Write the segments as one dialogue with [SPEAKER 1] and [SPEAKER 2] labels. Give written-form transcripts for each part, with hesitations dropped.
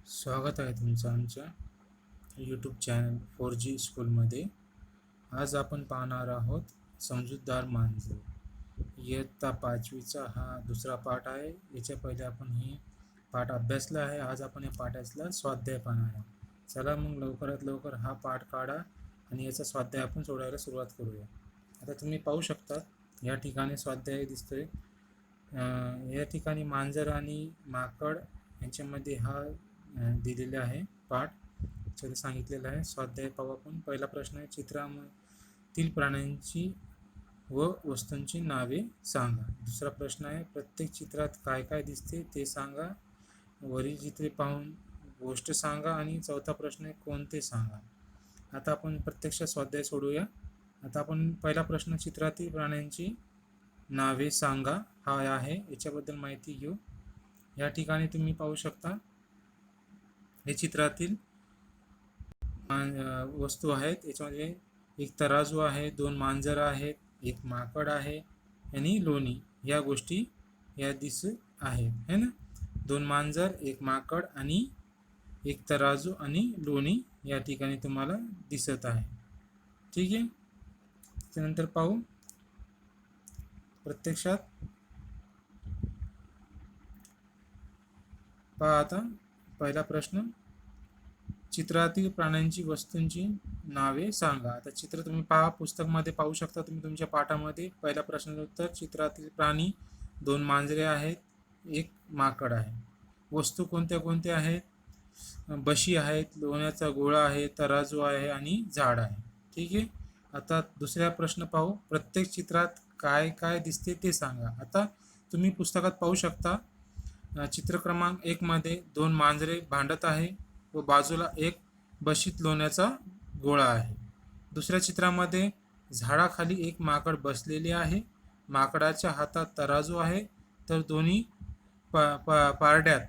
[SPEAKER 1] स्वागत आहे तुमचं आमच्या यूट्यूब चॅनल 4G स्कूलमध्ये. आज आपण पाहणार आहोत समजूतदार मांजर. इयत्ता 5वीचा हा दुसरा पाठ आहे. याच्या पहिले आपण हे पाठ अभ्यासला आहे. आज आपण या पाठातला स्वाध्याय पाहणार आहोत. चला मग लवकरात लवकर हा पाठ काढा आणि याचा स्वाध्याय आपण सोडवायला सुरुवात करूया. आता तुम्ही पाहू शकता या ठिकाणी स्वाध्याय दिसतोय. या ठिकाणी मांजर आणि माकड यांच्यामध्ये हा दिलेला आहे पाठ सांगितलेला आहे. स्वाध्याय पाहू आपण. पहिला प्रश्न आहे, चित्रातील प्राण्यांची व वस्तूंची नावे सांगा. दुसरा प्रश्न आहे, प्रत्येक चित्रात काय काय दिसते ते सांगा. वरील चित्रे पाहून गोष्ट सांगा. आणि चौथा प्रश्न आहे, कोणते सांगा. आता आपण प्रत्यक्ष स्वाध्याय सोडूया. आता आपण पहिला प्रश्न, चित्रातील प्राण्यांची नावे सांगा हा आहे. याच्याबद्दल माहिती घेऊ. या ठिकाणी तुम्ही पाहू शकता हे चित्रातील वस्तू आहेत. याच्यामध्ये एक तराजू आहे, 2 मांजर आहेत, एक माकड आहे आणि लोणी या गोष्टी या दिसत आहेत है ना. 2 मांजर, एक माकड आणि एक तराजू आणि लोणी या ठिकाणी तुम्हाला दिसत आहे. ठीक आहे. त्यानंतर पाहू प्रत्यक्षात. पहा आता पहिला प्रश्न, चित्रातील प्राण्यांची वस्तूंची नावे सांगा. आता चित्र तुम्ही पहा, पुस्तकमध्ये पाहू शकता तुम्ही तुमच्या पाठामध्ये. पहिला प्रश्नाचं उत्तर, चित्रातील प्राणी 2 मांजरे आहेत, एक माकड आहे. वस्तू कोणत्या कोणत्या आहेत? बशी आहेत, लोण्याचा गोळा आहे, तराजू आहे आणि झाड आहे. ठीक आहे. आता दुसरा प्रश्न पाहू, प्रत्येक चित्रात काय काय दिसते ते सांगा. आता तुम्ही पुस्तकात पाहू शकता चित्र क्रमांक 1 मध्ये 2 मांजरे भांडत आहे व बाजूला एक बशीत लोण्याचा गोळा आहे. दुसऱ्या चित्रामध्ये झाडाखाली एक माकड बसलेले आहे. माकडाच्या हातात तराजू आहे, तर दोन्ही पारड्यात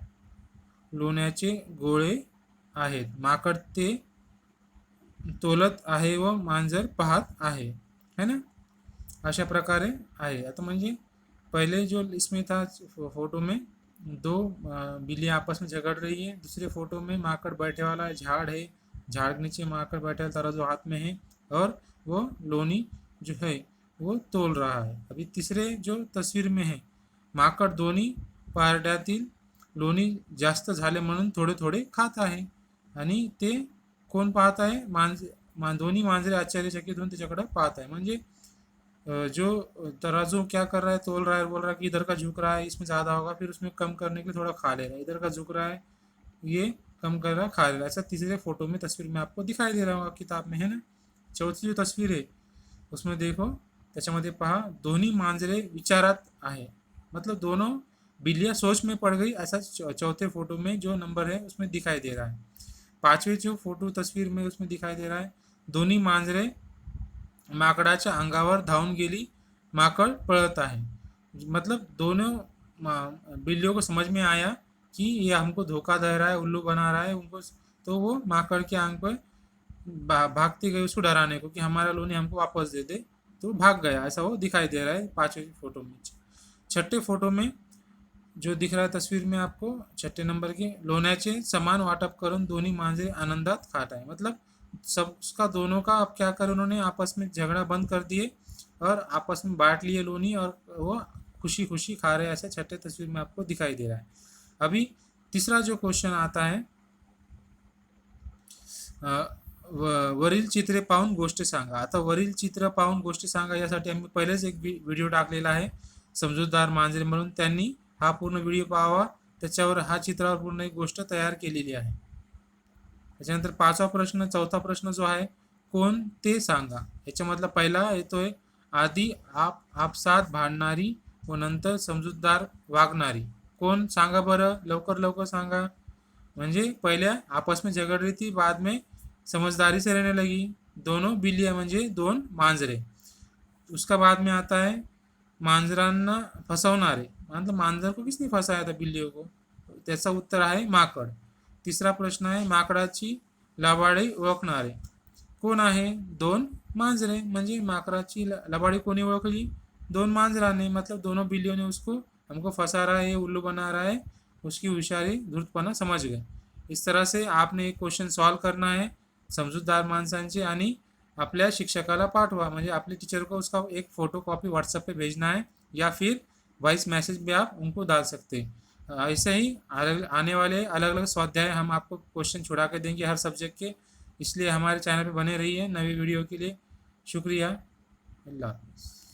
[SPEAKER 1] लोण्याचे गोळे आहेत. माकड ते तोलत आहे व मांजर पाहत आहे है ना. अशा प्रकारे आहे. आता म्हणजे पहले जो इसमें था फोटो में 2 बिल्ली आपस में झगड़ रही है. दूसरे फोटो में माकड़ बैठे वाला है, झाड़ है, झाड़ के नीचे माकड़ बैठे वाला तराजू हाथ में है और वो लोनी जो है वो तोल रहा है. अभी तीसरे जो तस्वीर में है, माकड़ दोन्ही पारड्यातील लोणी जास्त झाले म्हणून थोडे थोडे खात आहे आणि ते कोण पाहत आहे? दोन्ही मांजरे आश्चर्यचकित होऊन त्याच्याकडे पाहत आहे. म्हणजे जो तराजू क्या कर रहा है, तोल रहा है, बोल रहा है कि इधर का झुक रहा है, इसमें ज़्यादा होगा, फिर उसमें कम करने के लिए थोड़ा खा ले रहा है. इधर का झुक रहा है, ये कम कर रहा है, खा ले रहा है. ऐसा तीसरे फोटो में तस्वीर में आपको दिखाई दे रहा होगा किताब में है ना. चौथी जो तस्वीर है उसमें देखो, त्याच्यामध्ये पहा, दोन्ही मांजरे विचारात आहे. मतलब दोनों बिल्लियाँ सोच में पड़ गई, ऐसा चौथे फोटो में जो नंबर है उसमें दिखाई दे रहा है. 5वें जो फोटो तस्वीर में उसमें दिखाई दे रहा है, दोन्ही मांजरे माकडाच्या अंगावर धावून गेली, माकड़ पड़ता है. मतलब दोनों बिल्लियों को समझ में आया कि ये हमको धोखा दे रहा है, उल्लू बना रहा है उनको, तो वो माकड़ के आंग पर भागते गए उसको डराने को कि हमारा लोनी हमको वापस दे दे, तो भाग गया. ऐसा वो दिखाई दे रहा है 5वें फोटो में. 6ठे फोटो में जो दिख रहा है तस्वीर में आपको, 6ठे नंबर के, लोण्याचे समान वाटप करून दोन्ही मांजरे आनंदात खात आहे. मतलब सब उसका दोनों का अब क्या कर, उन्होंने आपस में झगड़ा बंद कर दिए और आपस में बांट लिए लोनी और वो खुशी खुशी खा रहे हैं. ऐसे 6ठे तस्वीर में आपको दिखाई दे रहा है. अभी तीसरा जो क्वेश्चन आता है, वरील चित्रे पाहून गोष्ट सांगा. आता वरील चित्र पाहून गोष्ट सांगा यासाठी आम्ही पहिलेच एक व्हिडिओ टाकलेला आहे, समजूतदार मांजरे म्हणून. त्यांनी हा पूर्ण व्हिडिओ पाहावा, त्याच्यावर हा चित्रावर पूर्ण एक गोष्ट तयार केलेली आहे. त्याच्यानंतर 5वा प्रश्न, चौथा प्रश्न जो आहे, कोण ते सांगा. याच्यामधला पहिला येतोय, आधी आपसात भांडणारी व नंतर समजूतदार वागणारी. कोण सांगा बरं, लवकर लवकर सांगा. म्हणजे पहिल्या आपस में झगड़ रही थी, बाद में समझदारी से रहने लगी. दोनों बिल्लियाँ म्हणजे 2 मांजरे. उसका बाद में आता है मांजरांना फसवणारे. मतलब मांजर को किसने फंसाया था बिल्लियों को? त्याचा उत्तर आहे माकड. तिसरा प्रश्न आहे, माकडाची लबाडी ओळखणारे. कोण आहे? 2 मांजरे. म्हणजे माकडाची लबाडी कोणी ओळखली? 2 मांजराने. मतलब दोनों बिल्लियों ने उसको हमको फंसा रहा है, उल्लू बना रहा है, उसकी होशियारी धूर्तपना समझ गए. इस तरह से आपने एक क्वेश्चन सॉल्व करना है समजूतदार माणसांचे आणि आपल्या शिक्षकाला पाठवा, म्हणजे आपले टीचर को उसका एक फ़ोटो कॉपी व्हाट्सएप पे भेजना है या फिर वॉइस मैसेज भी आप उनको डाल सकते हैं। ऐसे ही आने वाले अलग अलग स्वाध्याय हम आपको क्वेश्चन छुड़ा के देंगे हर सब्जेक्ट के, इसलिए हमारे चैनल पे बने रहिए नई वीडियो के लिए। शुक्रिया, अल्लाह हाफ़िज़।